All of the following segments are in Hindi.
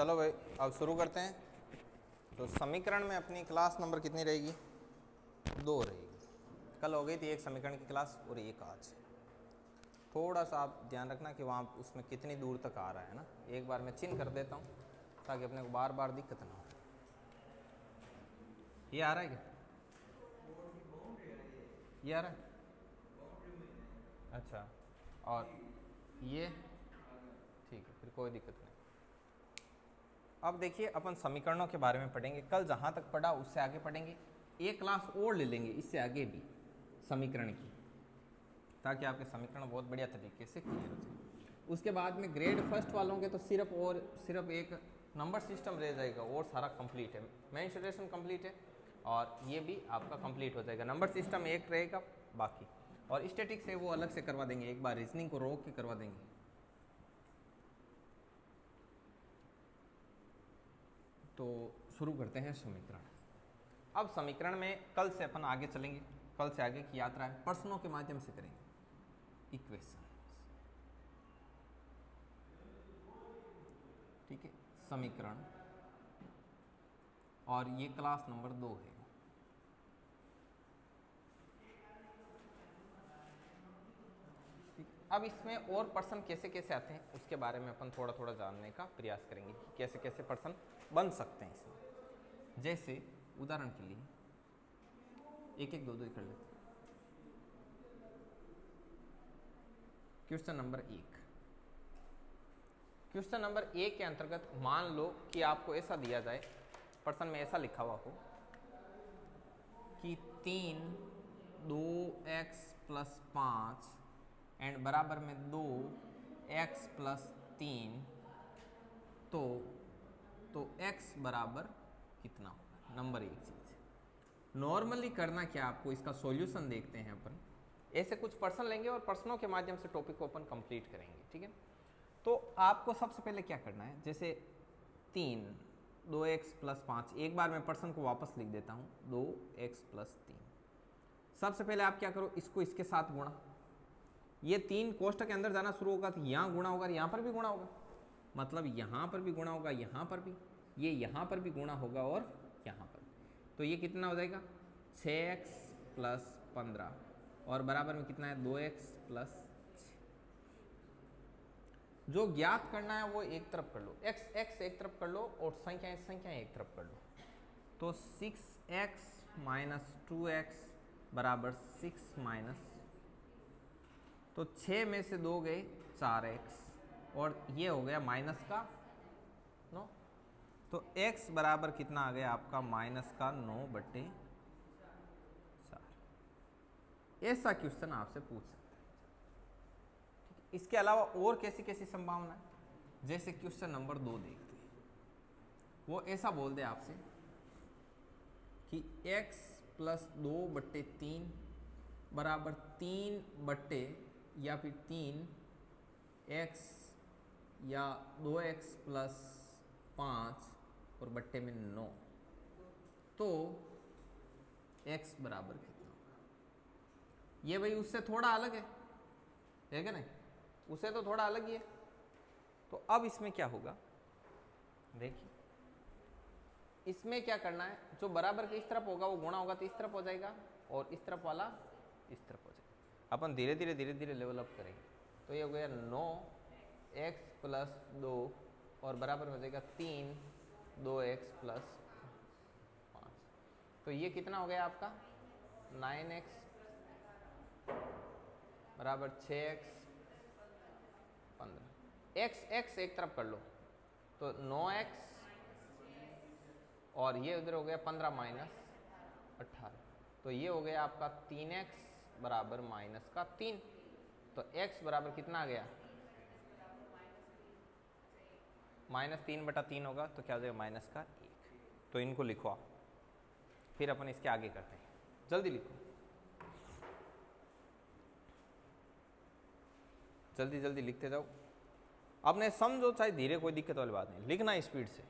चलो भाई अब शुरू करते हैं। तो समीकरण में अपनी क्लास नंबर कितनी रहेगी? 2 रहेगी। कल हो गई थी एक समीकरण की क्लास और एक आज। थोड़ा सा आप ध्यान रखना कि वहाँ उसमें कितनी दूर तक आ रहा है ना। एक बार मैं चिन्ह कर देता हूँ ताकि अपने को बार बार दिक्कत ना हो। ये आ रहा है क्या? ये आ रहा है? अच्छा, और ये ठीक है, फिर कोई दिक्कत नहीं। अब देखिए अपन समीकरणों के बारे में पढ़ेंगे। कल जहाँ तक पढ़ा उससे आगे पढ़ेंगे। एक क्लास और ले लेंगे इससे आगे भी समीकरण की, ताकि आपके समीकरण बहुत बढ़िया तरीके से क्लियर हो जाए। उसके बाद में ग्रेड फर्स्ट वालों के तो सिर्फ एक नंबर सिस्टम रह जाएगा और सारा कंप्लीट है। मेंसुरेशन कंप्लीट है और ये भी आपका कंप्लीट हो जाएगा। नंबर सिस्टम एक रहेगा बाकी, और स्टैटिक्स है वो अलग से करवा देंगे। एक बार रीजनिंग को रोक के करवा देंगे। तो शुरू करते हैं समीकरण। अब समीकरण में कल से अपन आगे चलेंगे। कल से आगे की यात्रा है प्रश्नों के माध्यम से करेंगे, इक्वेशन। ठीक है, समीकरण, और ये क्लास नंबर 2 है। ठीक, अब इसमें और प्रश्न कैसे कैसे आते हैं उसके बारे में अपन थोड़ा थोड़ा जानने का प्रयास करेंगे कि कैसे कैसे प्रश्न बन सकते हैं इसमें। जैसे उदाहरण के लिए एक एक दो दो कर लेते हैं। Question number 1। क्वेश्चन नंबर 1 के अंतर्गत मान लो कि आपको ऐसा दिया जाए, प्रश्न में ऐसा लिखा हुआ हो कि 3 2x + 5 एंड बराबर में 2x + 3, तो x बराबर कितना होगा? नंबर 1 चीज नॉर्मली करना क्या, आपको इसका सॉल्यूशन देखते हैं अपन। ऐसे कुछ प्रश्न लेंगे और प्रश्नों के माध्यम से टॉपिक को अपन कंप्लीट करेंगे। ठीक है, तो आपको सबसे पहले क्या करना है, जैसे 3 2x + 5, एक बार मैं प्रश्न को वापस लिख देता हूँ। 2x + 3, सबसे पहले आप क्या करो, इसको इसके साथ गुणा। ये 3 कोष्ठक के अंदर जाना शुरू होगा तो यहाँ गुणा होगा, यहाँ पर भी गुणा होगा, मतलब यहाँ पर भी गुणा होगा, यहाँ पर भी, ये यहाँ पर भी गुणा होगा और यहाँ पर। तो ये कितना हो जाएगा? 6x + 15 और बराबर में कितना है? 2x + 6। जो ज्ञात करना है वो एक तरफ कर लो, x एक तरफ कर लो और संख्याएं एक तरफ कर लो। तो 6x - 2x बराबर 6 तो 6 में से 2 गए 4x और ये हो गया माइनस का 9। तो x बराबर कितना आ गया आपका? -9/4। ऐसा क्वेश्चन आपसे पूछ सकते हैं। ठीक है, इसके अलावा और कैसी कैसी संभावना है, जैसे क्वेश्चन नंबर 2 देखते हैं। वो ऐसा बोल दे आपसे कि x + 2/3 बराबर 3 या फिर 3x या 2x + 5 और बट्टे में 9, तो x बराबर कितना होगा? ये भाई उससे थोड़ा अलग है क्या नहीं? उससे तो थोड़ा अलग ही है। तो अब इसमें क्या होगा, देखिए इसमें क्या करना है, जो बराबर के इस तरफ होगा वो गुणा होगा तो इस तरफ हो जाएगा, और इस तरफ वाला इस तरफ हो जाएगा। अपन धीरे धीरे लेवल अप करेंगे। तो ये हो गया 9x + 2 और बराबर हो जाएगा 3 2x + 5। तो ये कितना हो गया आपका? 9x बराबर 6x 15। x एक तरफ कर लो तो 9x और ये उधर हो गया 15 - 18। तो ये हो गया आपका 3x बराबर -3। तो x बराबर कितना आ गया? -3/3 होगा तो क्या हो जाएगा? -1। तो इनको लिखो आप, फिर अपन इसके आगे करते हैं। जल्दी लिखो, जल्दी लिखते जाओ। आपने समझो चाहे धीरे, कोई दिक्कत वाली बात नहीं, लिखना स्पीड से।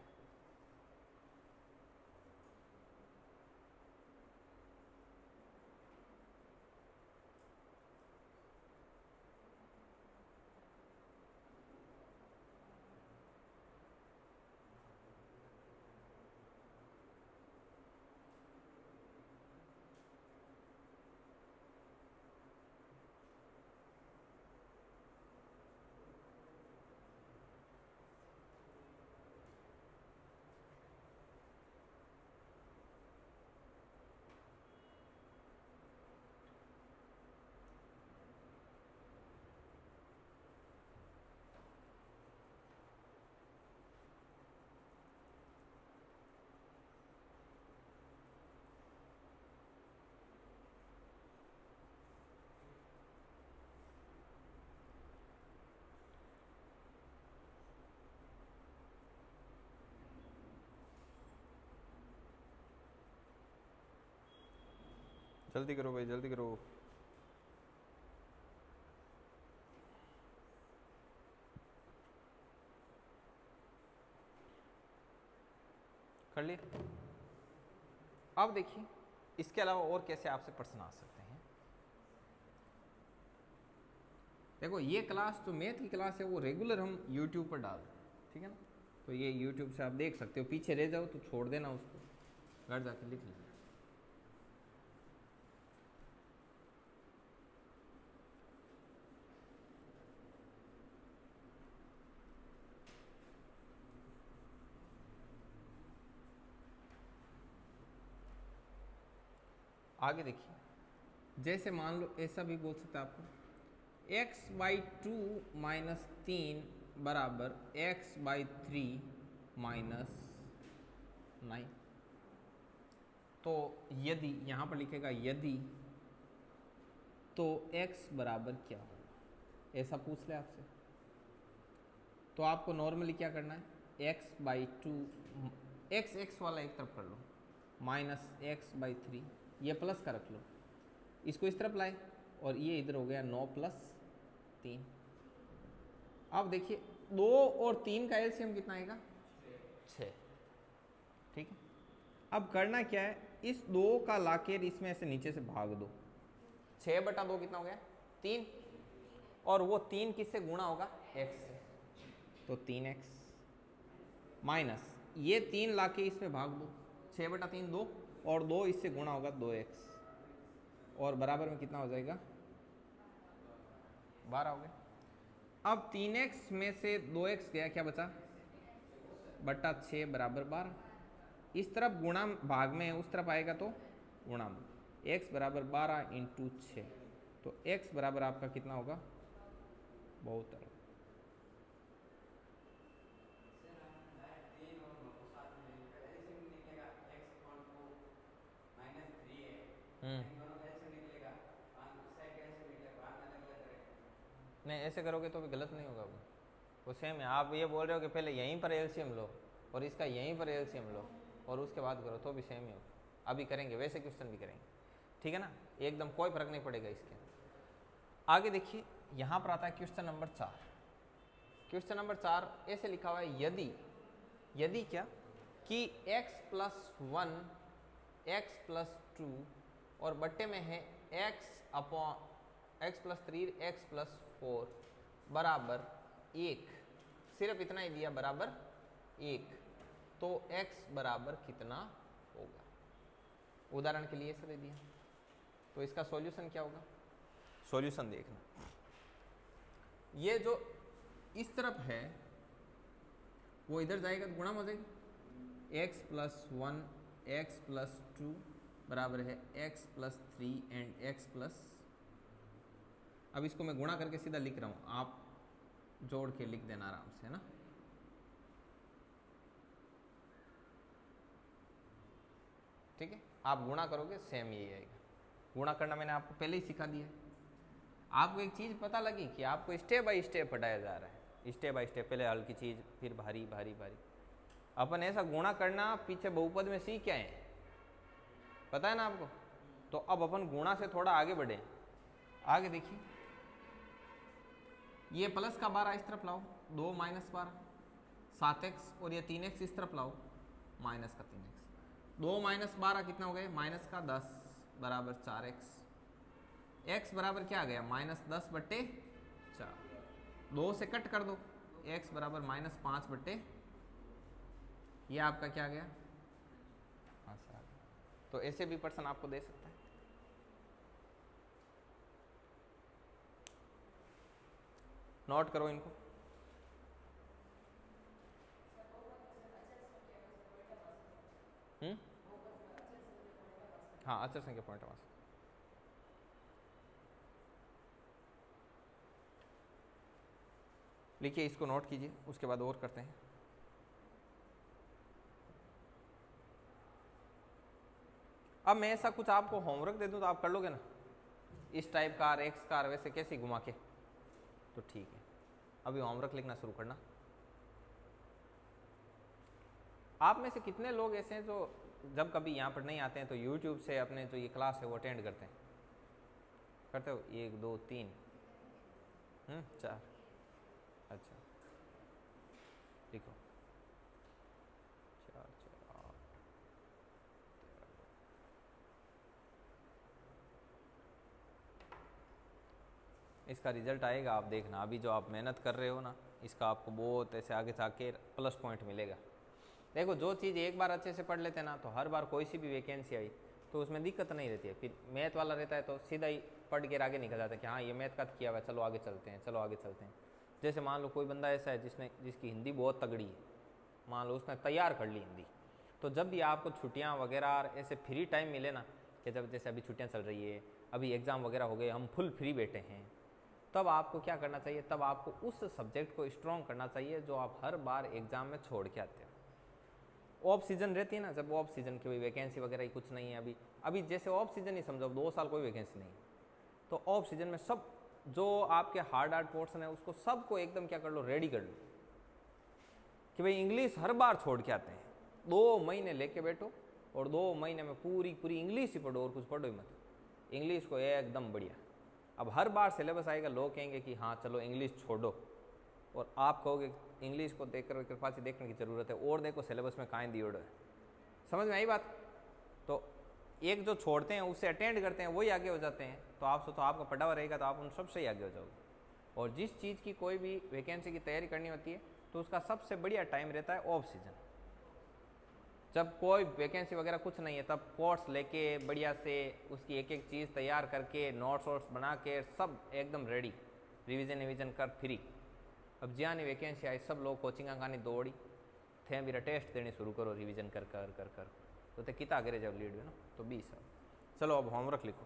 जल्दी करो भाई, जल्दी करो। कर लिया? अब देखिए इसके अलावा और कैसे आपसे प्रश्न आ सकते हैं। देखो ये क्लास जो मैथ की क्लास है वो रेगुलर हम YouTube पर डाल रहे हैं, ठीक है ना। तो ये YouTube से आप देख सकते हो, पीछे रह जाओ तो छोड़ देना उसको, घर जाके लिख लेना। आगे देखिए, जैसे मान लो ऐसा भी बोल सकते हैं आपको, x/2 माइनस 3 बराबर x/3 माइनस 9। तो यदि यहाँ पर लिखेगा यदि, तो x बराबर क्या होगा, ऐसा पूछ ले आपसे। तो आपको नॉर्मली क्या करना है, x/2 x वाला एक तरफ कर लो, माइनस x/3, ये प्लस का रख लो, इसको इस तरफ लाए और ये इधर हो गया 9 + 3। अब देखिए 2 और 3 का एलसीएम कितना आएगा, 6, ठीक है। अब करना क्या है, इस 2 का लाके इसमें से नीचे से भाग दो, 6/2 कितना हो गया, 3, और वो 3 किससे गुणा होगा, x से, तो 3x माइनस ये 3 लाके इसमें भाग दो, 6/3 2, और 2 इससे गुणा होगा 2x, और बराबर में कितना हो जाएगा, 12 हो गया। अब 3x में से 2x गया, क्या बचा, बटा 6 बराबर 12। इस तरफ गुणा भाग में है, उस तरफ आएगा तो गुणा में, x बराबर 12 × 6, तो x बराबर आपका कितना होगा, 72। नहीं ऐसे करोगे तो भी गलत नहीं होगा, वो सेम है। आप ये बोल रहे हो कि पहले यहीं पर एलसीएम लो और इसका यहीं पर एलसीएम लो और उसके बाद करो, तो भी सेम ही होगा। अभी करेंगे वैसे क्वेश्चन भी करेंगे, ठीक है ना, एकदम कोई फर्क नहीं पड़ेगा इसके। आगे देखिए यहाँ पर आता है क्वेश्चन नंबर 4। क्वेश्चन नंबर 4 ऐसे लिखा हुआ है, यदि क्या कि x+1 x+2 और बट्टे में है x/3 x+4 बराबर 1, सिर्फ इतना ही दिया बराबर 1, तो x बराबर कितना होगा। उदाहरण के लिए ऐसे दे दिया, तो इसका सॉल्यूशन क्या होगा, सॉल्यूशन देखना। ये जो इस तरफ है वो इधर जाएगा तो गुणा हो जाएगी, x+1 x+2 बराबर है x+3 एंड x+। अब इसको मैं गुणा करके सीधा लिख रहा हूँ, आप जोड़ के लिख देना आराम से, है ना। ठीक है, आप गुणा करोगे सेम यही आएगा। गुणा करना मैंने आपको पहले ही सिखा दिया है। आपको एक चीज़ पता लगी कि आपको स्टेप बाय स्टेप पढ़ाया जा रहा है, स्टेप बाय स्टेप, पहले हल्की चीज़ फिर भारी भारी भारी। अपन ऐसा गुणा करना पीछे बहुपद में सीख क्या है, पता है ना आपको। तो अब अपन गुणा से थोड़ा आगे बढ़े। आगे देखिए, ये प्लस का 12 इस तरफ लाओ, 2 - 12 7x, और ये 3x इस तरफ लाओ, माइनस का 3x, 2 - 12 कितना हो गया, माइनस का 10 बराबर 4x। x बराबर क्या आ गया, -10/4, 2 से कट कर दो, x बराबर -5/, ये आपका क्या आ गया, आंसर आ गया। तो ऐसे भी प्रश्न आपको दे सकता है। नोट करो इनको। हाँ, अचर संख्या पॉइंट आवास। लिखिए, इसको नोट कीजिए, उसके बाद और करते हैं। अब मैं ऐसा कुछ आपको होमवर्क दे दूं तो आप कर लोगे ना, इस टाइप का एक्स कार वैसे कैसे घुमा के, तो ठीक है। अभी होमवर्क लिखना शुरू करना। आप में से कितने लोग ऐसे हैं जो जब कभी यहाँ पर नहीं आते हैं तो यूट्यूब से अपने जो ये क्लास है वो अटेंड करते हो 1 2 3 4, अच्छा लिखो 4 4 8। इसका रिजल्ट आएगा, आप देखना। अभी जो आप मेहनत कर रहे हो ना, इसका आपको बहुत ऐसे आगे जाके प्लस पॉइंट मिलेगा। देखो, जो चीज़ एक बार अच्छे से पढ़ लेते हैं ना, तो हर बार कोई सी भी वैकेंसी आई तो उसमें दिक्कत नहीं रहती है। फिर मैथ वाला रहता है तो सीधा ही पढ़ के आगे निकल जाता है कि हाँ ये मैथ का किया हुआ है, चलो आगे चलते हैं, चलो आगे चलते हैं। जैसे मान लो कोई बंदा ऐसा है जिसकी हिंदी बहुत तगड़ी है, मान लो उसने तैयार कर ली हिंदी, तो जब भी आपको छुट्टियाँ वगैरह ऐसे फ्री टाइम मिले ना, कि जब जैसे अभी छुट्टियाँ चल रही है, अभी एग्ज़ाम वगैरह हो गए, हम फुल फ्री बैठे हैं, तब आपको क्या करना चाहिए, तब आपको उस सब्जेक्ट को स्ट्रॉन्ग करना चाहिए जो आप हर बार एग्ज़ाम में छोड़ के आते हो। ऑफ सीजन रहती है ना, जब ऑफ सीजन की कोई वैकेंसी वगैरह ही कुछ नहीं है, अभी जैसे ऑफ सीजन ही समझो 2 साल कोई वैकेंसी नहीं, तो ऑफ सीजन में सब जो आपके हार्ड पोर्शन है उसको सबको एकदम क्या कर लो, रेडी कर लो कि भाई इंग्लिश हर बार छोड़ के आते हैं। 2 महीने लेके बैठो और 2 महीने में पूरी पूरी इंग्लिश ही पढ़ो और कुछ पढ़ो ही मत, इंग्लिश को एकदम बढ़िया। अब हर बार सिलेबस आएगा, लोग कहेंगे कि हाँ चलो इंग्लिश छोड़ो, और आप कहोगे इंग्लिश को देखकर कृपा से देखने की ज़रूरत है, और देखो सिलेबस में कहाँ दिए है। समझ में आई बात? तो एक जो छोड़ते हैं उससे अटेंड करते हैं वही आगे हो जाते हैं। तो आप सोचो आपका पढ़ा हुआ रहेगा तो आप उन सबसे ही आगे हो जाओगे। और जिस चीज़ की कोई भी वैकेंसी की तैयारी करनी होती है तो उसका सबसे बढ़िया टाइम रहता है ऑफ सीजन, जब कोई वैकेंसी वगैरह कुछ नहीं है, तब कोर्स लेके बढ़िया से उसकी एक एक चीज़ तैयार करके नोट्स वोट्स बना के सब एकदम रेडी, रिवीजन कर फ्री। अब ज्यादा नहीं वैकेंसी आई, सब लोग कोचिंग खानी दौड़ी थे, मेरा टेस्ट देने शुरू करो रिवीजन कर कर कर कर तो ते कितना करे जब लीड है ना, तो 20 साल। चलो अब होमवर्क लिखो।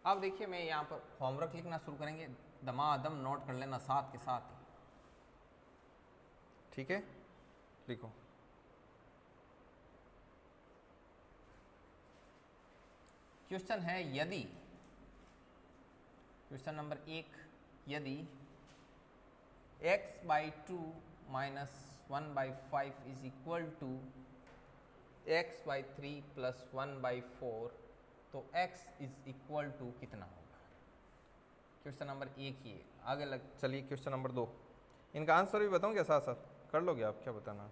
अब देखिए मैं यहाँ पर होमवर्क लिखना शुरू करेंगे, दमादम नोट कर लेना साथ के साथ ही, ठीक है? लिखो। क्वेश्चन है यदि, क्वेश्चन नंबर 1, यदि x/2 minus 1/5 is equal to x/3 plus 1/4, तो x इज इक्वल टू कितना होगा? क्वेश्चन नंबर 1 ही है। आगे चलिए क्वेश्चन नंबर 2, इनका आंसर भी बताऊं क्या साथ साथ? कर लोगे आप? क्या बताना है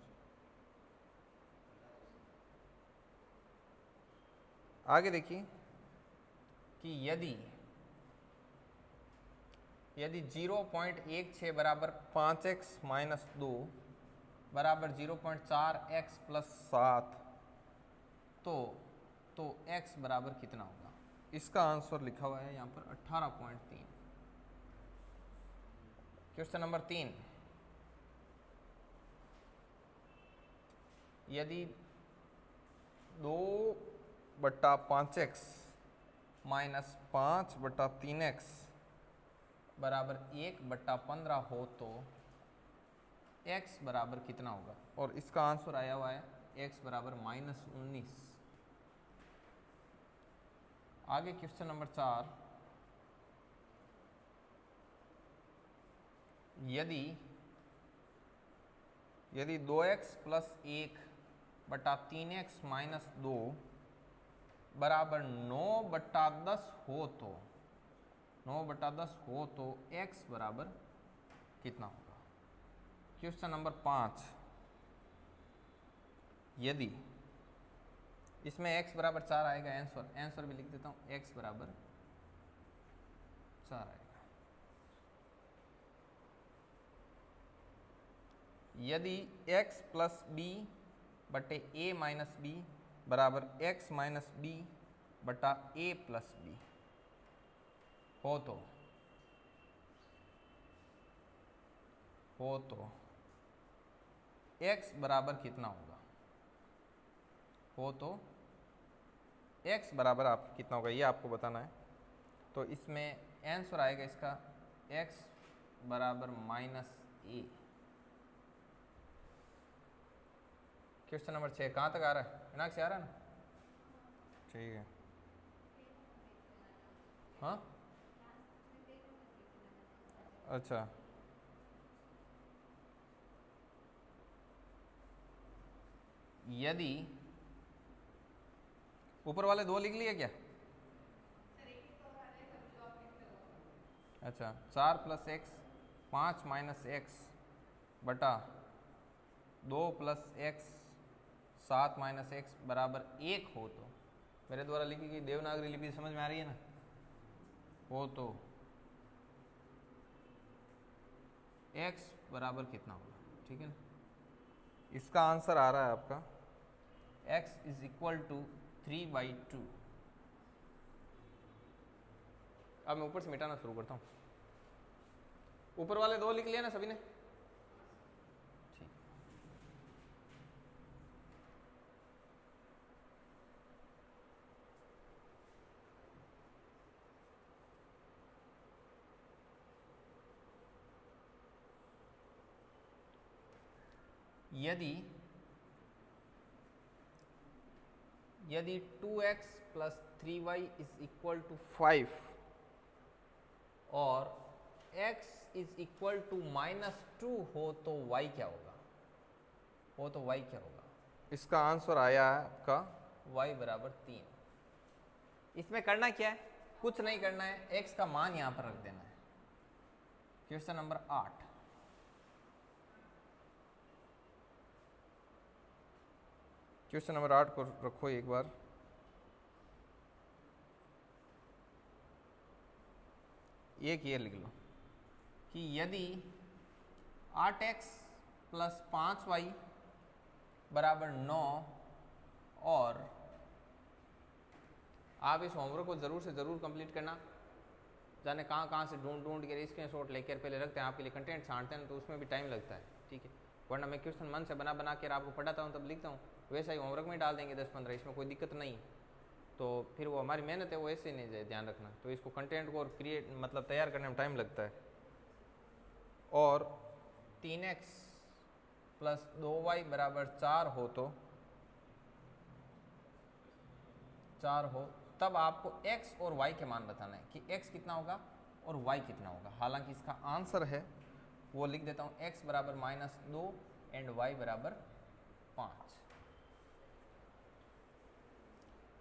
आगे देखिए कि यदि 0.16 बराबर 5x माइनस 2 बराबर 0.4x प्लस 7, तो x बराबर कितना होगा? इसका आंसर लिखा हुआ है यहाँ पर 18.3। क्वेश्चन नंबर 3, यदि 2/5x माइनस 5/3x बराबर 1/15 हो तो x बराबर कितना होगा? और इसका आंसर आया हुआ है x बराबर -19। आगे क्वेश्चन नंबर 4, यदि 2x प्लस 1/3x माइनस 2 बराबर 9/10 हो तो 9/10 हो तो x बराबर कितना होगा? क्वेश्चन नंबर 5, यदि इसमें x बराबर 4 आएगा, आंसर भी लिख देता हूँ, x बराबर 4 आएगा। यदि x प्लस बी बटे a माइनस बी बराबर x माइनस बी बटा a प्लस बी हो तो x बराबर कितना होगा? हो तो x बराबर आप कितना होगा ये आपको बताना है। तो इसमें आंसर आएगा इसका x बराबर -a। क्वेश्चन नंबर 6 कहाँ तक आ रहा है? दिमाग से आ रहा है ना? ठीक है। हाँ अच्छा, यदि ऊपर वाले 2 लिख लिए क्या? अच्छा, 4 + x 5 - x बटा 2 + x 7 - x बराबर 1 हो तो, मेरे द्वारा लिखी गई देवनागरी लिपि समझ में आ रही है ना? हो तो x बराबर कितना होगा, ठीक है ना? इसका आंसर आ रहा है आपका x = 3/2। अब मैं ऊपर से मिटाना शुरू करता हूँ। ऊपर वाले 2 लिख लिया ना सभी ने? ठीक। यदि 2x + 3y = 5 और x = -2 हो तो y क्या होगा? हो तो y क्या होगा? इसका आंसर आया है आपका y बराबर 3। इसमें करना क्या है? कुछ नहीं करना है, x का मान यहां पर रख देना है। क्वेश्चन नंबर 8, क्वेश्चन नंबर 8 को रखो एक बार। एक ये लिख लो कि यदि 8x + 5y बराबर 9 और आप इस होमवर्क को ज़रूर से ज़रूर कंप्लीट करना। जाने कहाँ से ढूंढ के स्क्रीनशॉट लेकर पहले रखते हैं, आपके लिए कंटेंट छांटते हैं तो उसमें भी टाइम लगता है, ठीक है? वरना मैं क्वेश्चन मन से बना के आपको पढ़ाता हूँ तब लिखता हूँ, वैसा ही होमवर्क में डाल देंगे 10-15, इसमें कोई दिक्कत नहीं। तो फिर वो हमारी मेहनत है, वो ऐसे नहीं जाए, ध्यान रखना। तो इसको कंटेंट को और क्रिएट मतलब तैयार करने में टाइम लगता है। और 3x + 2y बराबर 4 हो तो 4 हो, तब आपको x और y के मान बताना है कि x कितना होगा और y कितना होगा। हालांकि इसका आंसर है वो लिख देता हूँ, x बराबर -2 एंड y बराबर 5।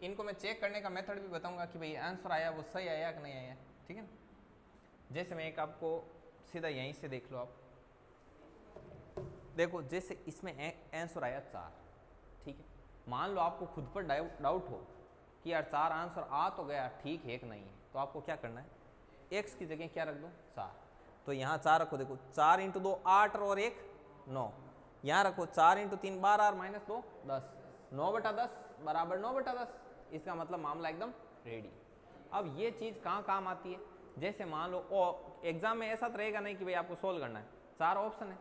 इनको मैं चेक करने का मेथड भी बताऊंगा कि भाई आंसर आया वो सही आया कि नहीं आया, ठीक है ना? जैसे मैं एक आपको सीधा यहीं से देख लो, आप देखो जैसे इसमें आंसर आया 4, ठीक है? मान लो आपको खुद पर डाउट हो कि यार 4 आंसर आ तो गया, ठीक है कि नहीं है, तो आपको क्या करना है, x की जगह क्या रख दो 4। तो यहाँ 4 रखो, देखो 4 × 2 8 और 1 9, यहाँ रखो 4 × 3 12 और -2 10, 9/10 बराबर 9/10। इसका मतलब मामला एकदम रेडी। अब ये चीज़ कहाँ काम आती है? जैसे मान लो एग्जाम में ऐसा तो रहेगा नहीं कि भाई आपको सोल्व करना है, 4 ऑप्शन है।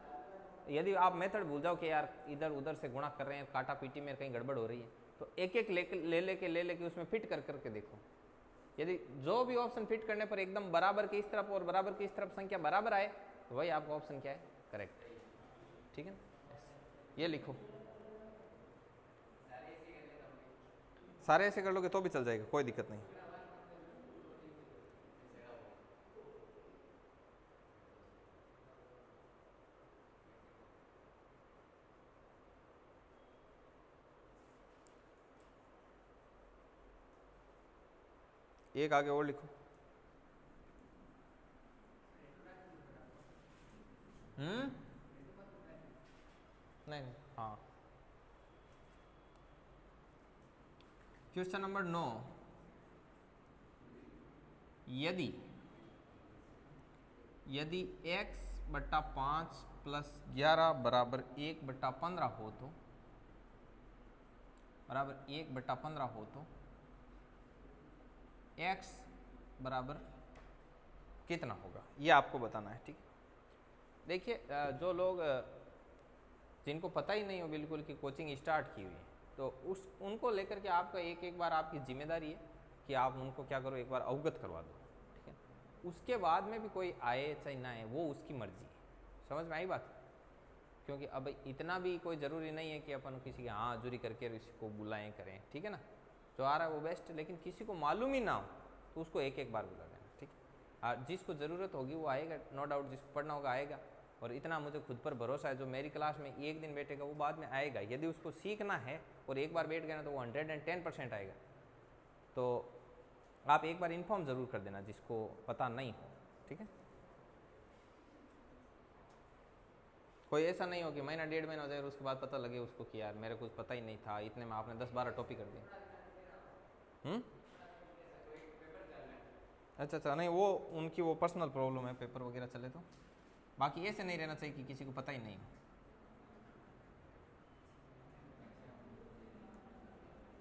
यदि आप मेथड भूल जाओ कि यार इधर उधर से गुणा कर रहे हैं, काटा पीटी में कहीं गड़बड़ हो रही है, तो एक एक ले लेके उसमें फिट करके देखो। यदि जो भी ऑप्शन फिट करने पर एकदम बराबर की इस तरफ और बराबर की इस तरफ संख्या बराबर आए तो वही आपका ऑप्शन क्या है, करेक्ट, ठीक है ना? ये लिखो, सारे ऐसे कर लोगे तो भी चल जाएगा, कोई दिक्कत नहीं। एक आगे और लिखो। नहीं, हाँ। क्वेश्चन नंबर 9, यदि x बट्टा 5 + 11 बराबर 1/15 हो तो, बराबर 1/15 हो तो x बराबर कितना होगा, ये आपको बताना है, ठीक? देखिए जो लोग जिनको पता ही नहीं हो बिल्कुल कि कोचिंग स्टार्ट की हुई है, तो उस उनको लेकर के आपका एक एक बार आपकी जिम्मेदारी है कि आप उनको क्या करो, एक बार अवगत करवा दो, ठीक है। उसके बाद में भी कोई आए चाहे ना आए वो उसकी मर्जी है। समझ में आई बात? क्योंकि अब इतना भी कोई ज़रूरी नहीं है कि अपन किसी के हाँ हाजुरी करके इसको बुलाएं करें, ठीक है ना। जो आ रहा है वो बेस्ट, लेकिन किसी को मालूम ही ना हो तो उसको एक एक बार बुला देना, ठीक है। जिसको ज़रूरत होगी वो आएगा, नो डाउट, जिसको पढ़ना होगा आएगा। और इतना मुझे खुद पर भरोसा है, जो मेरी क्लास में एक दिन बैठेगा वो बाद में आएगा। यदि उसको सीखना है और एक बार बैठ गया ना तो वो 110% आएगा। तो आप एक बार इन्फॉर्म ज़रूर कर देना जिसको पता नहीं हो, ठीक है। कोई ऐसा नहीं हो कि महीना 1.5 महीना हो जाए और उसके बाद पता लगे उसको कि यार मेरे कुछ पता ही नहीं था, इतने में आपने 10-12 टॉपिक कर दिए। अच्छा, नहीं वो उनकी वो पर्सनल प्रॉब्लम है, पेपर वगैरह चले तो। बाकी ऐसे नहीं रहना चाहिए कि किसी को पता ही नहीं हो।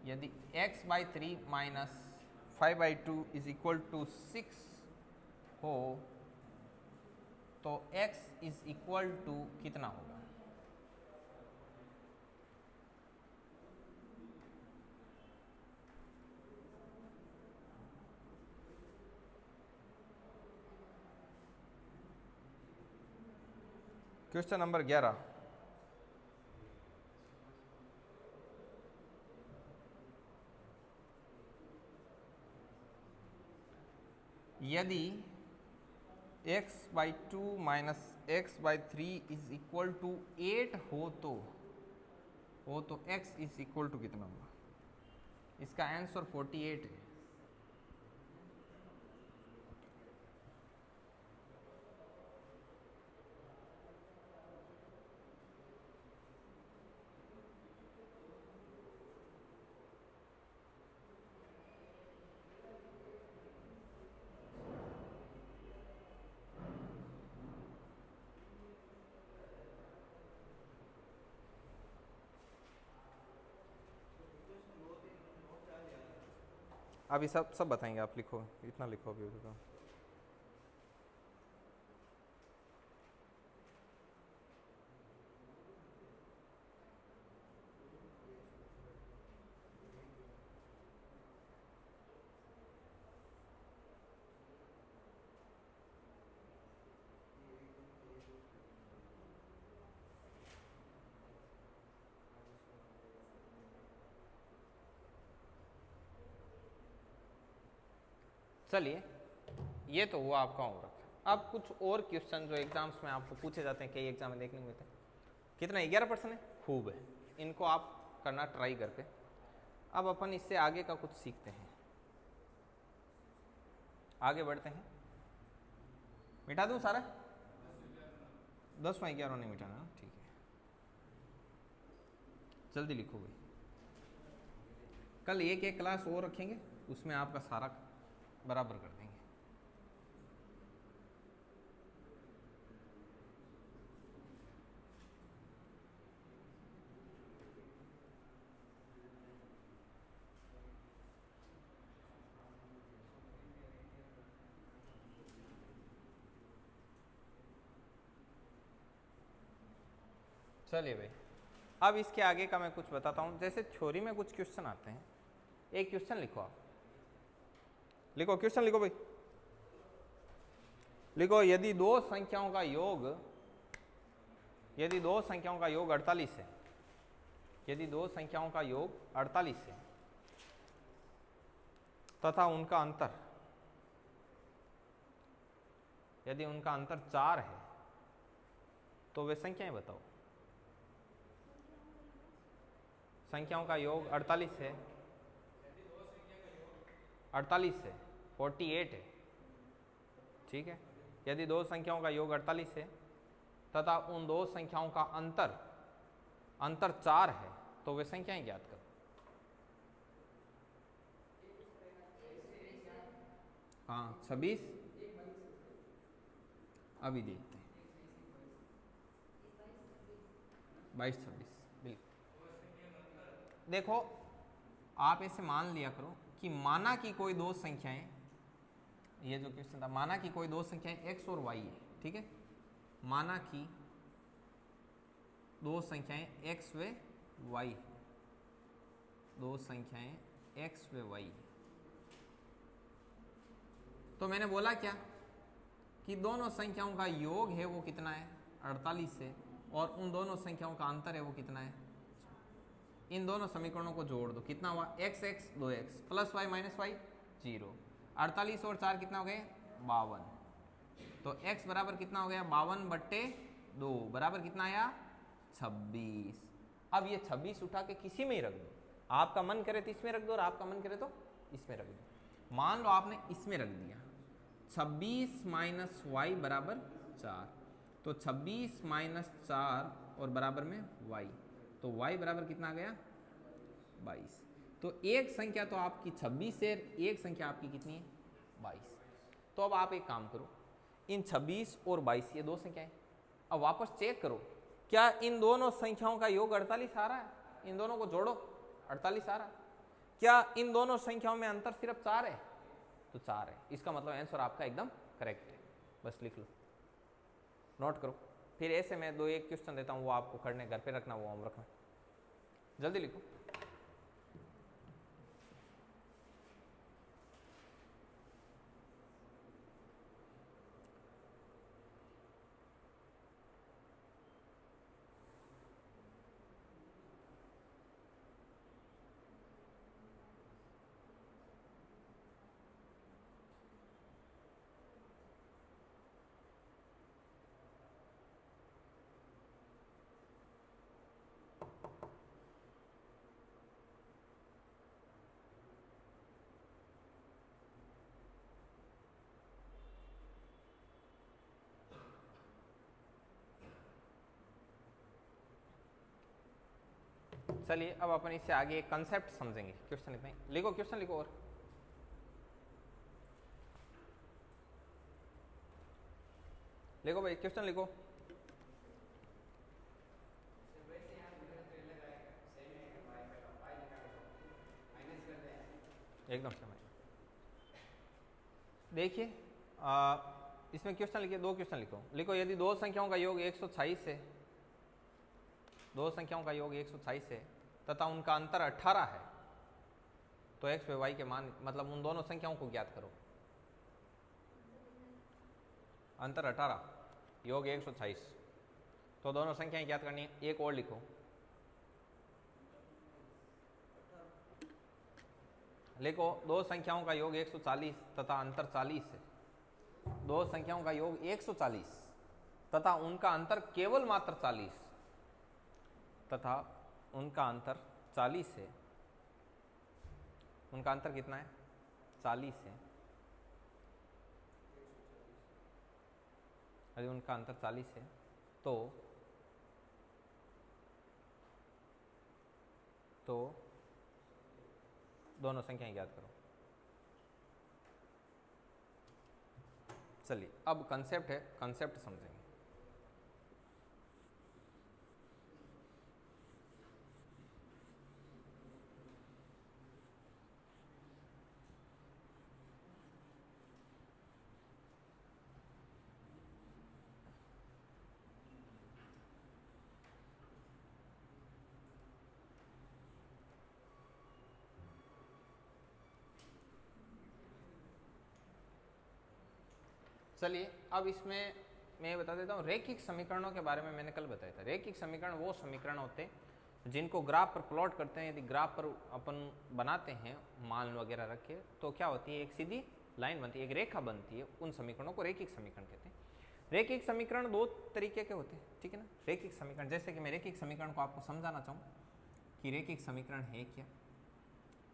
यदि x/3 minus 5/2 is equal to 6 हो तो x इज इक्वल टू कितना होगा? Question number 11। यदि x/2 minus x/3 is equal to 8 हो तो x इज इक्वल टू कितना होगा? इसका आंसर 48 है। अभी सब बताएंगे, आप लिखो, इतना लिखो अभी तो। चलिए, ये तो हुआ आपका होमवर्क। अब कुछ और क्वेश्चन जो एग्जाम्स में आपको पूछे जाते हैं, कई एग्जाम में देखने को मिलते हैं। कितना 11% है? खूब है, इनको आप करना ट्राई करके। अब अपन इससे आगे का कुछ सीखते हैं, आगे बढ़ते हैं। मिटा दूं सारा? 10/11 नहीं मिटाना, ठीक है। जल्दी लिखो भाई, कल एक क्लास और रखेंगे, उसमें आपका सारा बराबर कर देंगे। चलिए भाई, अब इसके आगे का मैं कुछ बताता हूँ। जैसे थ्योरी में कुछ क्वेश्चन आते हैं, एक क्वेश्चन लिखो आप, लिखो क्वेश्चन लिखो भाई, लिखो। यदि दो संख्याओं का योग 48 है, यदि दो संख्याओं का योग 48 है तथा उनका अंतर, यदि उनका अंतर 4 है तो वे संख्याएं बताओ। संख्याओं का योग 48 है, 48 है, 48 है, ठीक है। यदि दो संख्याओं का योग 48 है तथा उन दो संख्याओं का अंतर 4 है तो वे संख्याएं ज्ञात करो। हाँ 26, अभी देखते हैं, 22-26, बिल्कुल। देखो, आप ऐसे मान लिया करो कि माना कि कोई दो संख्याएं, ये जो क्वेश्चन था, माना कि कोई दो संख्याएं x और y है, ठीक है। माना कि दो संख्याएं x व y, दो संख्याएं x व y। तो मैंने बोला क्या कि दोनों संख्याओं का योग है वो कितना है 48 है, और उन दोनों संख्याओं का अंतर है वो कितना है। इन दोनों समीकरणों को जोड़ दो, कितना हुआ x 2x plus y minus y 0। 48 और 4 कितना हो गए 52। तो x बराबर कितना हो गया 52/2 बराबर कितना आया 26। अब ये 26 उठा के किसी में ही रख दो, आपका मन करे तो इसमें रख दो और आपका मन करे तो इसमें रख दो। मान लो आपने इसमें रख दिया 26 माइनस वाई बराबर 4, तो 26 माइनस 4 और बराबर में y, तो y बराबर कितना आ गया 22। तो एक संख्या तो आपकी 26 है, एक संख्या आपकी कितनी है 22। तो अब आप एक काम करो, इन 26 और 22 ये दो संख्याएं, अब वापस चेक करो क्या इन दोनों संख्याओं का योग 48 आ रहा है। इन दोनों को जोड़ो 48 आ रहा है। क्या इन दोनों संख्याओं में अंतर सिर्फ 4 है, तो 4 है। इसका मतलब आंसर आपका एकदम करेक्ट है। बस लिख लो, नोट करो। फिर ऐसे मैं दो एक क्वेश्चन देता हूँ, वो आपको करने घर पे रखना, वो होमवर्क में जल्दी लिखो। चलिए अब अपन इससे आगे एक कंसेप्ट समझेंगे। क्वेश्चन इतना ही लिखो, क्वेश्चन लिखो और लिखो भाई, क्वेश्चन लिखो। एकदम समझ। देखिए इसमें क्वेश्चन लिखिए, दो क्वेश्चन लिखो। लिखो यदि दो संख्याओं का योग 126 है, दो संख्याओं का योग 126 है तथा उनका अंतर 18 है, तो x व y के मान, मतलब उन दोनों संख्याओं को ज्ञात करो। अंतर 18, योग 126, तो दोनों संख्याएं ज्ञात करनी है। एक और लिखो, लिखो दो संख्याओं का योग 140 तथा अंतर 40 है। दो संख्याओं का योग 140 तथा उनका अंतर केवल मात्र 40, तथा उनका अंतर 40 है। उनका अंतर कितना है 40 है। यदि उनका अंतर 40 है तो दोनों संख्याएं ज्ञात करो। चलिए अब कंसेप्ट है, कंसेप्ट समझेंगे। चलिए अब इसमें मैं बता देता हूँ रैखिक समीकरणों के बारे में। मैंने कल बताया था रैखिक समीकरण वो समीकरण होते हैं जिनको ग्राफ पर प्लॉट करते हैं। यदि ग्राफ पर अपन बनाते हैं मान वगैरह रख के, तो क्या होती है एक सीधी लाइन बनती है, एक रेखा बनती है। उन समीकरणों को रैखिक समीकरण कहते हैं। रैखिक समीकरण दो तरीके के होते हैं, ठीक है ना। रैखिक समीकरण, जैसे कि मैं रैखिक समीकरण को आपको समझाना चाहूँ कि रैखिक समीकरण है क्या,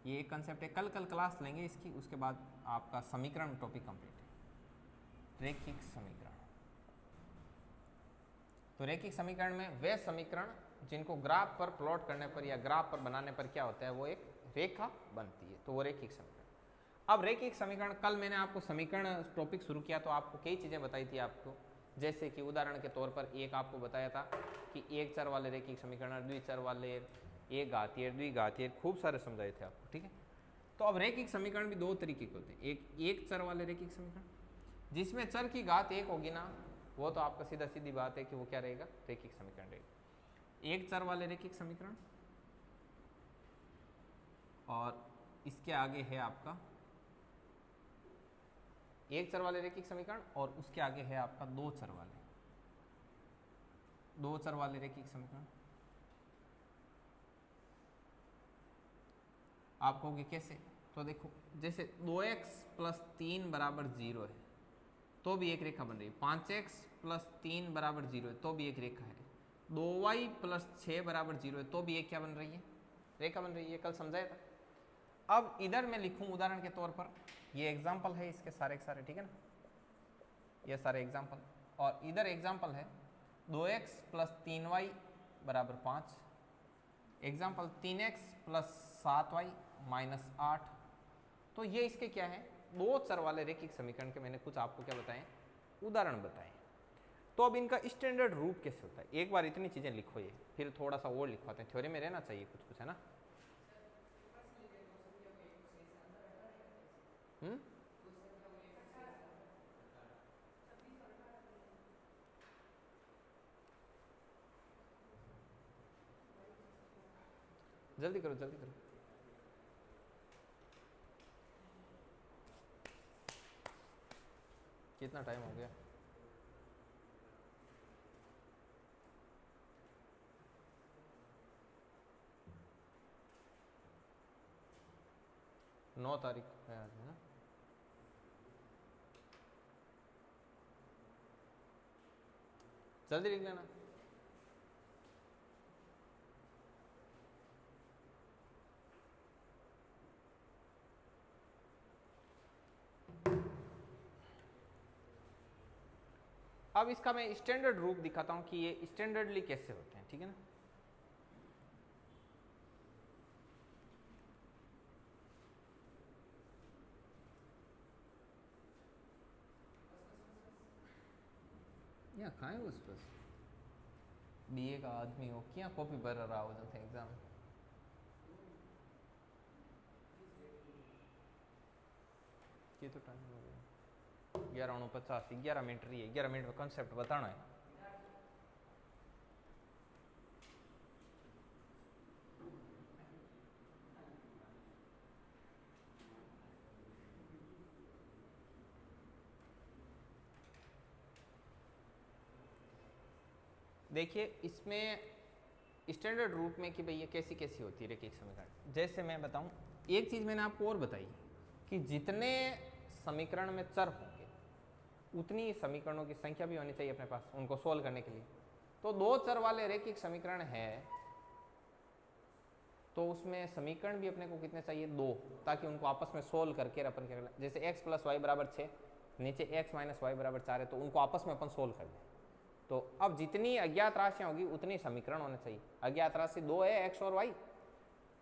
ये एक कंसेप्ट है। कल क्लास लेंगे इसकी, उसके बाद आपका समीकरण टॉपिक कंप्लीट है। रैखिक समीकरण, तो रैखिक समीकरण में वे समीकरण जिनको ग्राफ पर प्लॉट करने पर या ग्राफ पर बनाने पर क्या होता है, वो एक रेखा बनती है, तो वो रैखिक समीकरण। अब रैखिक समीकरण, कल मैंने आपको समीकरण टॉपिक शुरू किया तो आपको कई चीजें बताई थी आपको, जैसे कि उदाहरण के तौर पर एक आपको बताया था कि एक चर वाले रैखिक समीकरण, द्विचर वाले, एक घातीय, द्विघातीय, खूब सारे समझाए थे आपको, ठीक है। तो अब रैखिक समीकरण भी दो तरीके के होते हैं। एक चर वाले रैखिक समीकरण जिसमें चर की घात एक होगी ना, वो तो आपका सीधा सीधी बात है कि वो क्या रहेगा, रैखिक समीकरण रहेगा। एक चर वाले रैखिक समीकरण और इसके आगे है आपका एक चर वाले रैखिक समीकरण और उसके आगे है आपका दो चर वाले रैखिक समीकरण। आप कहोगे कैसे? तो देखो, जैसे 2x + 3 = 0 है तो भी एक रेखा बन रही है, 5x + 3 = 0 है तो भी एक रेखा है, 2y + 6 = 0 है तो भी एक क्या बन रही है? रेखा बन रही है। कल समझाया था। अब इधर मैं लिखूं उदाहरण के तौर पर, ये एग्जाम्पल है इसके सारे के सारे, ठीक है ना, ये सारे एग्जाम्पल। और इधर एग्जाम्पल है 2x + 3y = 5, example 3x + 7y - 8। तो ये इसके क्या है? दो चर वाले रैखिक समीकरण के मैंने कुछ आपको क्या बताएं? उदाहरण बताएं। तो अब इनका स्टैंडर्ड रूप कैसे होता है? एक बार इतनी चीजें लिखो, ये फिर थोड़ा सा और लिखवाते हैं, थ्योरी में रहना चाहिए कुछ कुछ, है ना। जल्दी करो जल्दी करो। कितना टाइम हो गया? नौ तारीख है आज, है ना। जल्दी लिख लेना। अब इसका मैं स्टैंडर्ड रूप दिखाता हूं कि ये स्टैंडर्डली कैसे होते हैं, ठीक है ना। या खाए उस बस बीए का आदमी हो क्या कॉपी भर रहा हो जाते एग्जाम। ये तो टाइम हो गया 11:49, 11 मिनट रही है। 11 मिनट में कॉन्सेप्ट बताना है। देखिए इसमें स्टैंडर्ड रूप में कि भाई ये कैसी कैसी होती है रैखिक समीकरण। जैसे मैं बताऊं, एक चीज़ मैंने आपको और बताई कि जितने समीकरण में चर होंगे उतनी समीकरणों की संख्या भी होनी चाहिए अपने पास उनको सोल्व करने के लिए। तो दो चर वाले रैखिक समीकरण है तो उसमें समीकरण भी अपने को कितने चाहिए? दो, ताकि उनको आपस में सोल्व करके अपन क्या करना, जैसे x + y = 6, नीचे x - y = 4 है तो उनको आपस में अपन सोल्व कर दें। तो अब जितनी अज्ञात राशियां होगी उतनी समीकरण होने चाहिए। अज्ञात राशि दो है, x और y।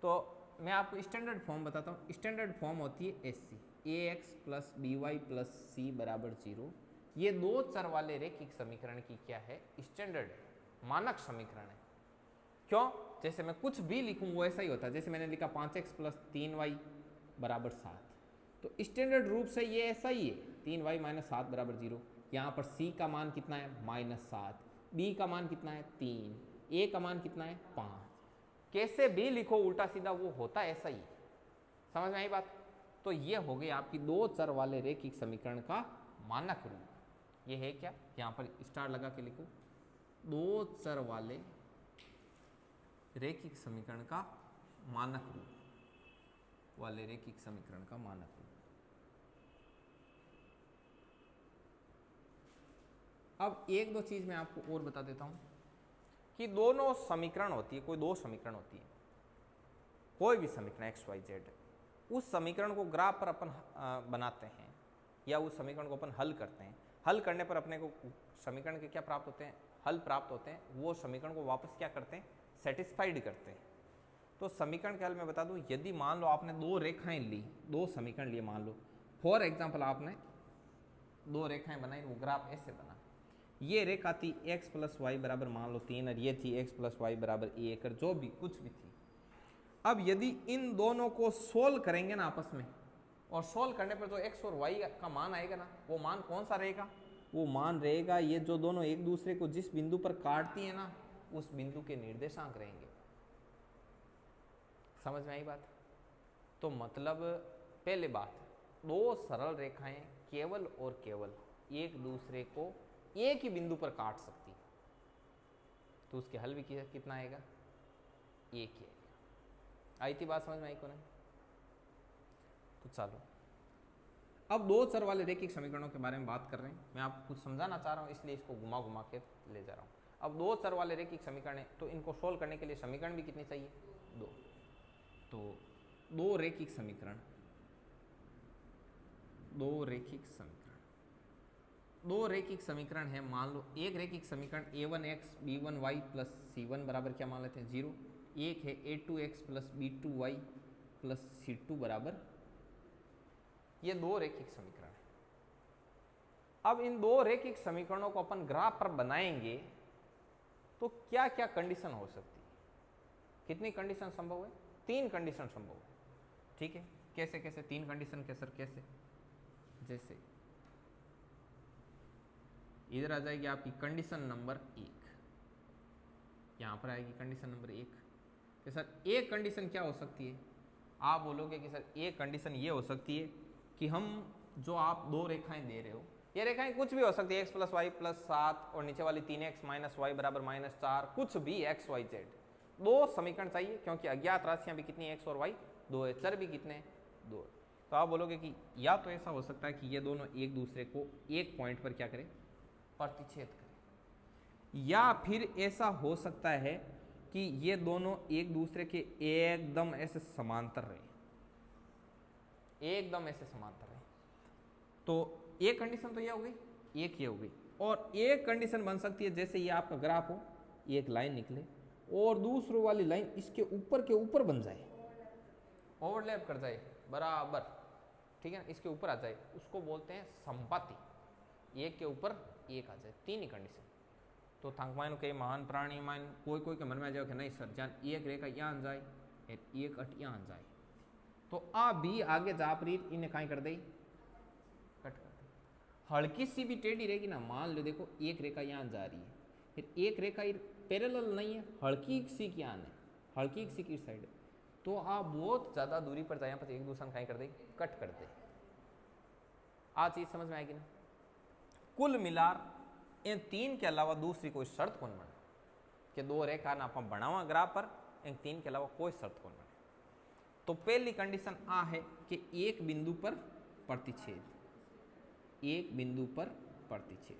तो मैं आपको स्टैंडर्ड फॉर्म बताता हूँ। स्टैंडर्ड फॉर्म होती है ऐसी, ax + by + c = 0। ये दो चर वाले रैखिक समीकरण की क्या है? स्टैंडर्ड मानक समीकरण है। क्यों? जैसे मैं कुछ भी लिखूं वो ऐसा ही होता है। जैसे मैंने लिखा 5x + 3y = 7, तो स्टैंडर्ड रूप से ये ऐसा ही है, 3y - 7 = 0। यहाँ पर c का मान कितना है? -7, b का मान कितना है? 3, a का मान कितना है? 5। कैसे भी लिखो उल्टा सीधा वो होता ऐसा ही। समझ में आई बात? तो ये हो गई आपकी दो चर वाले रैखिक समीकरण का मानक रूप। ये है क्या? यहाँ पर स्टार लगा के लिखो, दो चर वाले रैखिक समीकरण का मानक रूप, वाले रैखिक समीकरण का मानक रूप। अब एक दो चीज मैं आपको और बता देता हूं कि दोनों समीकरण होती है, कोई दो समीकरण होती है, कोई भी समीकरण x y z, उस समीकरण को ग्राफ पर अपन बनाते हैं या उस समीकरण को अपन हल करते हैं। हल करने पर अपने को समीकरण के क्या प्राप्त होते हैं? हल प्राप्त होते हैं। वो समीकरण को वापस क्या करते हैं? सेटिस्फाइड करते हैं। तो समीकरण के हल में बता दूं, यदि मान लो आपने दो रेखाएं ली, दो समीकरण लिए, मान लो फॉर एग्जाम्पल आपने दो रेखाएं बनाई, वो ग्राफ ऐसे बना। ये रेखा थी x + y = मान लो 3 और ये थी x + y = 1 और जो भी कुछ भी थी। अब यदि इन दोनों को सोल्व करेंगे ना आपस में, और सोल्व करने पर जो x और y का मान आएगा ना, वो मान कौन सा रहेगा? वो मान रहेगा ये जो दोनों एक दूसरे को जिस बिंदु पर काटती है ना, उस बिंदु के निर्देशांक रहेंगे। समझ में आई बात? तो मतलब पहले बात, दो सरल रेखाएं केवल और केवल एक दूसरे को एक ही बिंदु पर काट सकती, तो उसके हल भी कितना आएगा, एक ही आएगा। आई थी बात समझ में, आई को नहीं? तो चलो अब दो चर वाले रैखिक समीकरणों के बारे में बात कर रहे हैं। मैं आपको कुछ समझाना चाह रहा हूँ, इसलिए इसको घुमा घुमा के ले जा रहा हूँ। अब दो चर वाले रैखिक समीकरण है, तो इनको सोल्व करने के लिए समीकरण भी कितनी चाहिए, दो। तो दो रैखिक समीकरण, दो रैखिक समीकरण है। मान लो एक रैखिक समीकरण a1x b1y प्लस c1 बराबर क्या मान लेते हैं, 0। एक है a2x plus b2y plus c2 बराबर, ये दो रैखिक समीकरण है। अब इन दो रैखिक समीकरणों को अपन ग्राफ पर बनाएंगे तो क्या क्या कंडीशन हो सकती है, कितनी कंडीशन संभव है, तीन कंडीशन संभव है। ठीक है, कैसे कैसे तीन कंडीशन के सर, कैसे? जैसे इधर आ जाएगी आपकी कंडीशन नंबर 1, यहां पर आएगी कंडीशन नंबर 1 कि सर एक कंडीशन क्या हो सकती है, आप बोलोगे कि सर एक कंडीशन ये हो सकती है कि हम जो आप दो रेखाएं दे रहे हो, ये रेखाएं कुछ भी हो सकती है, x प्लस वाई प्लस 7 और नीचे वाली 3x माइनस वाई बराबर -4, कुछ भी x y z। दो समीकरण चाहिए क्योंकि अज्ञात राशियां भी कितनी है, x और y दो है, चर भी कितने हैं, दो है। तो आप बोलोगे कि या तो ऐसा हो सकता है कि ये दोनों एक दूसरे को एक पॉइंट पर क्या करें, प्रतिच्छेद करें, या फिर ऐसा हो सकता है कि ये दोनों एक दूसरे के एकदम ऐसे समांतर रहे, एकदम ऐसे समांतर रहे। तो एक कंडीशन तो ये हो गई, एक ये हो गई, और एक कंडीशन बन सकती है जैसे ये आपका ग्राफ हो, एक लाइन निकले और दूसरी वाली लाइन इसके ऊपर के ऊपर बन जाए, ओवरलैप कर जाए बराबर, ठीक है ना, इसके ऊपर आ जाए, उसको बोलते हैं संपाति, एक के ऊपर एक आ जाए, तीन ही कंडीशन। तो थांकमाइन के महान प्राणी मान कोई कोई के मन में आ जाए कि नहीं सर, जान एक रेखा यहाँ जाए एक अट यहाँ जाए, तो आ भी आगे जा पर इन्हें कहीं कर दे, कट कर दे। हल्की सी भी टेढ़ी रहेगी ना, मान लो देखो एक रेखा यहाँ जा रही है, फिर एक रेखा पैरेलल नहीं है, हल्की सी की आने, हल्की सी की साइड, तो आप बहुत ज्यादा दूरी पर जाए पर एक दूसरा कहीं कर दे, कट कर दे। आ चीज समझ में आएगी ना? कुल मिलार इन तीन के अलावा दूसरी कोई शर्त कौन बने कि दो रेखा ना आप बनावा ग्राफ पर, इन तीन के अलावा कोई शर्त कौन बने। तो पहली कंडीशन आ है कि एक बिंदु पर प्रतिच्छेद, एक बिंदु पर प्रतिच्छेद।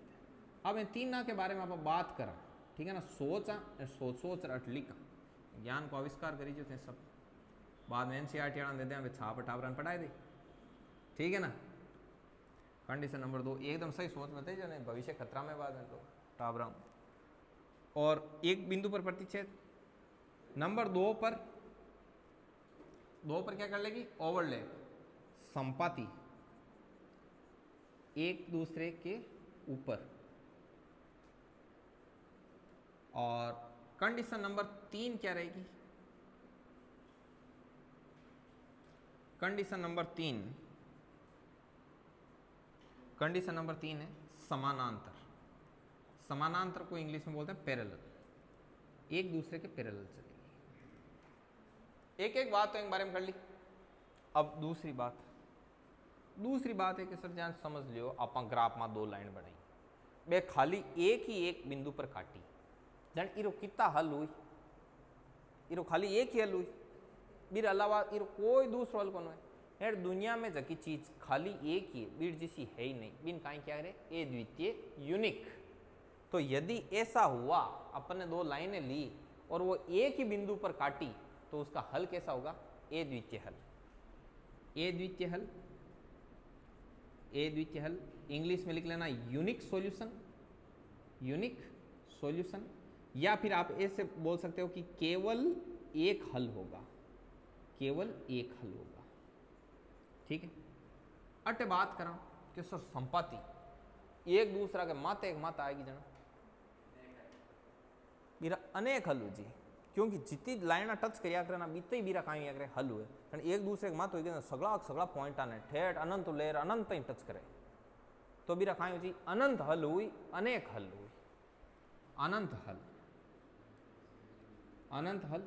अब इन तीन ना के बारे में आप बात करें, ठीक है ना, सोच अटली का ज्ञान को आविष्कार करी जो थे सब, बाद में एनसीईआरटी दे दें, छाप टावरन पढ़ाए दे, ठीक है ना। कंडीशन नंबर 2 एकदम सही सोच में थे जो नहीं, भविष्य खतरा में बाद में तो टावरा, और एक बिंदु पर प्रतिच्छेद। नंबर 2 पर क्या कर लेगी, ओवरलैप, संपाति, एक दूसरे के ऊपर। और कंडीशन नंबर 3 क्या रहेगी, कंडीशन नंबर 3 है समानांतर। समानांतर को इंग्लिश में बोलते हैं पैरेलल, एक दूसरे के पैरेलल चलेगी। एक एक बात तो एक बारे में कर ली। अब दूसरी बात है कि सर जान समझ लियो, आप ग्राफ में दो लाइन बनाई, बे खाली एक ही एक बिंदु पर काटी, जान इरो कितना हल हुई, इरो खाली एक ही हल हुई, बीर अलावा इरो कोई दूसरो हल कौन है यार, दुनिया में जकी चीज खाली एक ही बीर जैसी है ही नहीं, बिन काई क्या करे, ए द्वितीय यूनिक। तो यदि ऐसा हुआ, अपन ने दो लाइनें ली और वो एक ही बिंदु पर काटी, तो उसका हल कैसा होगा, ए द्वितीय हल। ए द्वितीय हल इंग्लिश में लिख लेना यूनिक सॉल्यूशन, या फिर आप ऐसे बोल सकते हो कि केवल एक हल होगा, ठीक है। अटे बात करा कि सर संपाति एक दूसरा के माते एक माता आएगी जना, बीरा अनेक हल हो जी, क्योंकि जितनी लाइन टच करिया करे ना बीते ही बीरा कहीं करे हल हुए, एक दूसरे के मात हो सगला पॉइंट आने ठेठ अनंत लेर अनंत ही टच करे, तो बीरा कहीं हो जी अनंत हल हुई, अनेक हल हुई, अनंत हल।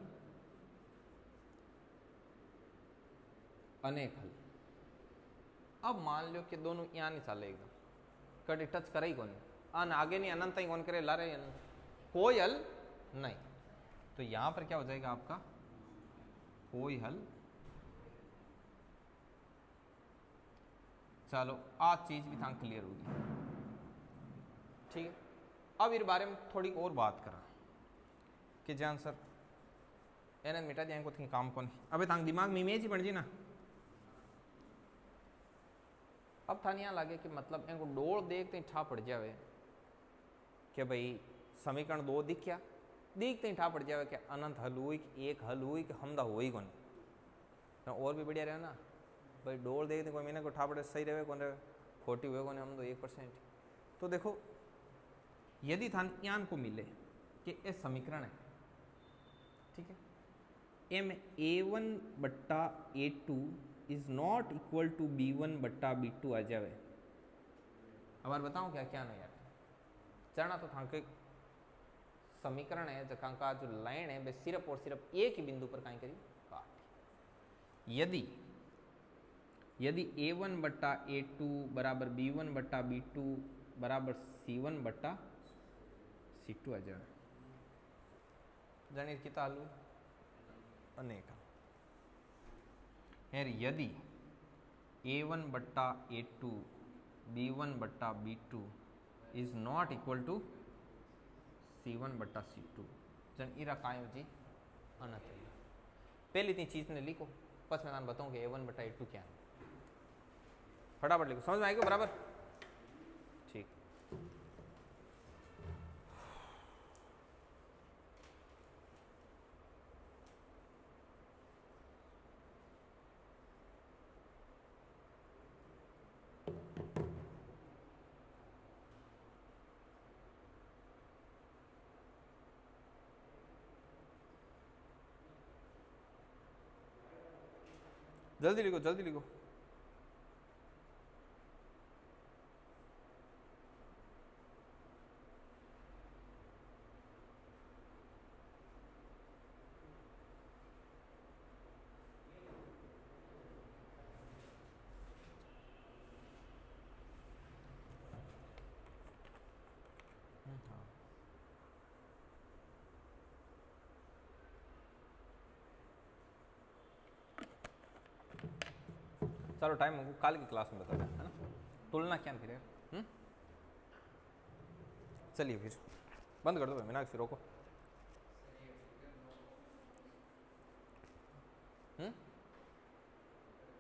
अनेक हल। अब मान लो कि दोनों यहाँ नहीं चाले एकदम, कभी टच करे ही कौन, अन आगे नहीं अनंत ही कौन करे, ला रहे अनंत, कोई हल नहीं। तो यहां पर क्या हो जाएगा आपका, कोई हल। चलो आज चीज भी था क्लियर होगी, ठीक है। अब इस बारे में थोड़ी और बात करा कि जान सर एने मिटा दिया, को काम कौन, अबे तांग दिमाग में इमेज ही बन जी ना। अब था यहाँ लगे कि मतलब इनको डोल देखते ही ठा पड़ जावे कि भाई समीकरण 2 दिख क्या, देखते ही ठा पड़ जावे कि अनंत हल हुई, एक हल हुई, कि हमदा हो ही कौन। और भी बढ़िया रहे ना भाई, डोल देखते कोई महीने को ठा पड़े, सही रहे कौन रहे, खोटी हुए कौन, हम तो 1%। तो देखो यदि था यान को मिले कि ये समीकरण है, ठीक है, एम a1 बट्टा a2 is not equal to b1 बट्टा b2 आ जावे। अब बताऊं क्या क्या नहीं यार, चढ़ना तो था समीकरण है जहाँ का जो लाइन है वे सिर्फ और सिर्फ एक ही बिंदु पर कहीं करी काट। यदि a1 बट्टा a2 बराबर b1 बट्टा b2 बराबर c1 बट्टा c2 आ जाए, जानिए कितना आलू अनेक। यदि a1 बट्टा a2 b1 बट्टा b2 is not equal to c1 बट्टा c2, जन इरा काय हो जी अनंत है। पहली इतनी चीज ने लिखो, पच मैं बताऊं कि a1 बट्टा a2 क्या है, फटाफट लिखो, समझ में आएगा बराबर, ठीक। जल्दी लिखो जल्दी लिखो। चलो टाइम हमको कल की क्लास में बता दें, है ना, तुलना क्या फिर, चलिए फिर बंद कर दो भाई, मीनाक्षी रोको।